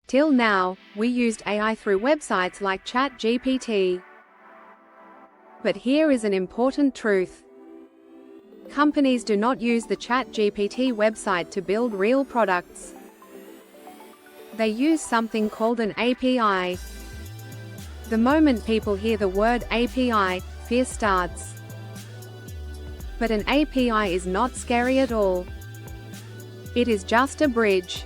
Till now, we used AI through websites like ChatGPT. But here is an important truth. Companies do not use the ChatGPT website to build real products. They use something called an API. The moment people hear the word API, fear starts. But an API is not scary at all. It is just a bridge.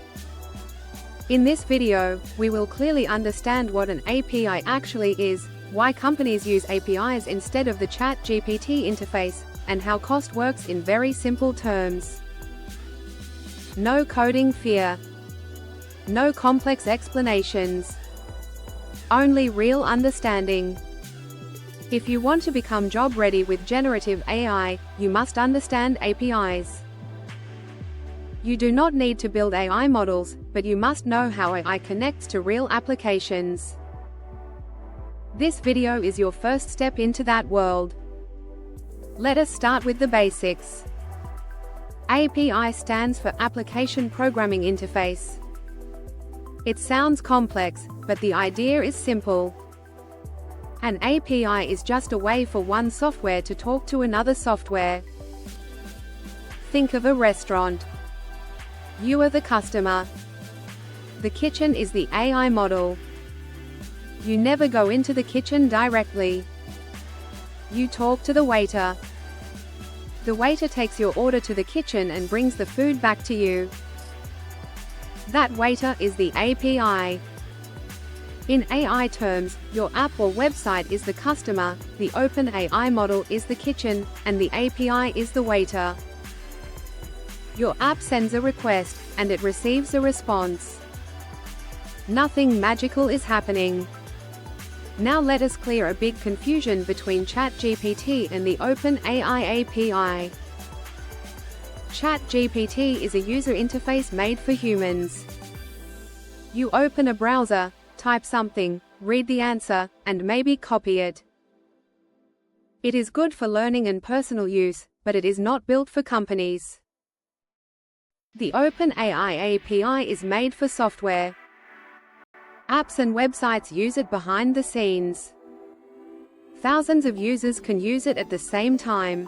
In this video, we will clearly understand what an API actually is, why companies use APIs instead of the ChatGPT interface, and how cost works in very simple terms. No coding fear. No complex explanations. Only real understanding. If you want to become job ready with generative AI, you must understand APIs. You do not need to build AI models, but you must know how AI connects to real applications. This video is your first step into that world. Let us start with the basics. API stands for Application Programming Interface. It sounds complex, but the idea is simple. An API is just a way for one software to talk to another software. Think of a restaurant. You are the customer. The kitchen is the AI model. You never go into the kitchen directly. You talk to the waiter. The waiter takes your order to the kitchen and brings the food back to you. That waiter is the API. In AI terms, your app or website is the customer, the OpenAI model is the kitchen, and the API is the waiter. Your app sends a request, and it receives a response. Nothing magical is happening. Now let us clear a big confusion between ChatGPT and the OpenAI API. ChatGPT is a user interface made for humans. You open a browser, type something, read the answer, and maybe copy it. It is good for learning and personal use, but it is not built for companies. The OpenAI API is made for software. Apps and websites use it behind the scenes. Thousands of users can use it at the same time.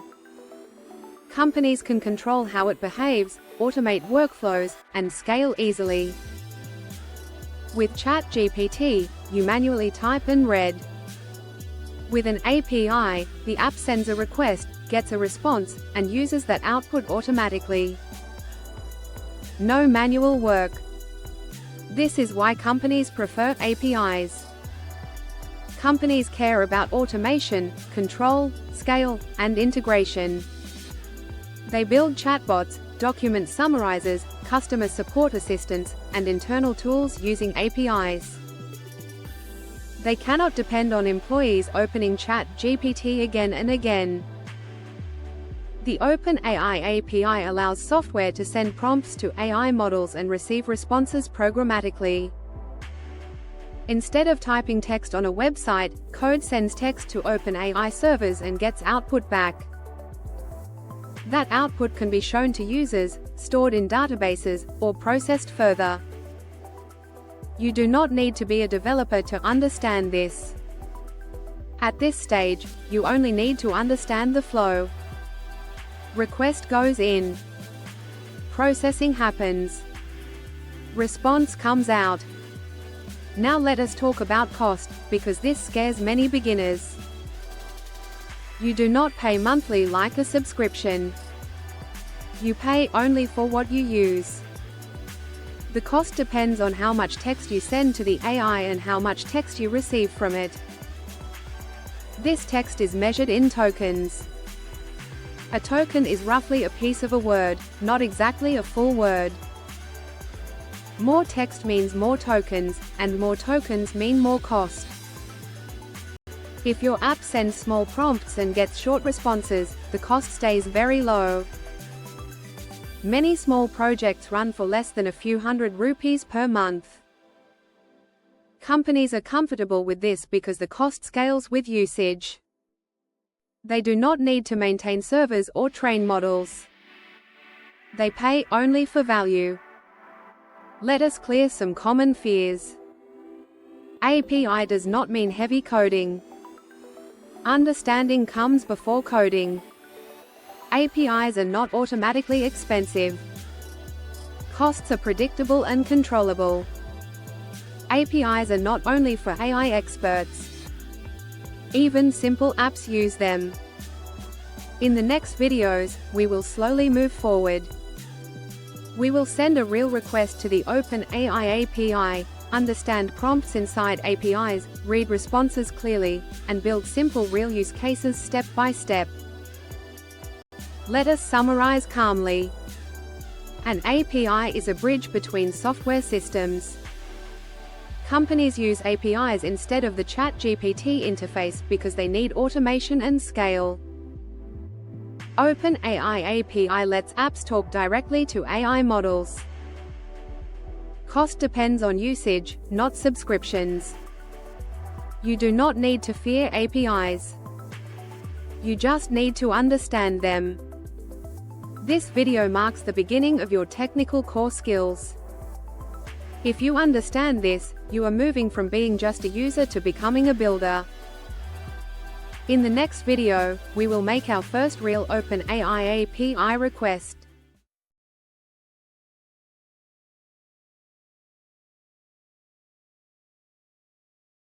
Companies can control how it behaves, automate workflows, and scale easily. With ChatGPT, you manually type and read. With an API, the app sends a request, gets a response, and uses that output automatically. No manual work. This is why companies prefer APIs. Companies care about automation, control, scale, and integration. They build chatbots, document summarizers, customer support assistants, and internal tools using APIs. They cannot depend on employees opening ChatGPT again and again. The OpenAI API allows software to send prompts to AI models and receive responses programmatically. Instead of typing text on a website, code sends text to OpenAI servers and gets output back. That output can be shown to users, stored in databases, or processed further. You do not need to be a developer to understand this. At this stage, you only need to understand the flow. Request goes in. Processing happens. Response comes out. Now let us talk about cost, because this scares many beginners. You do not pay monthly like a subscription. You pay only for what you use. The cost depends on how much text you send to the AI and how much text you receive from it. This text is measured in tokens. A token is roughly a piece of a word, not exactly a full word. More text means more tokens, and more tokens mean more cost. If your app sends small prompts and gets short responses, the cost stays very low. Many small projects run for less than a few hundred rupees per month. Companies are comfortable with this because the cost scales with usage. They do not need to maintain servers or train models. They pay only for value. Let us clear some common fears. API does not mean heavy coding. Understanding comes before coding. APIs are not automatically expensive. Costs are predictable and controllable. APIs are not only for AI experts. Even simple apps use them. In the next videos, we will slowly move forward. We will send a real request to the OpenAI API, understand prompts inside APIs, read responses clearly, and build simple real use cases step by step. Let us summarize calmly. An API is a bridge between software systems. Companies use APIs instead of the ChatGPT interface because they need automation and scale. OpenAI API lets apps talk directly to AI models. Cost depends on usage, not subscriptions. You do not need to fear APIs. You just need to understand them. This video marks the beginning of your technical core skills. If you understand this, you are moving from being just a user to becoming a builder. In the next video, we will make our first real OpenAI API request.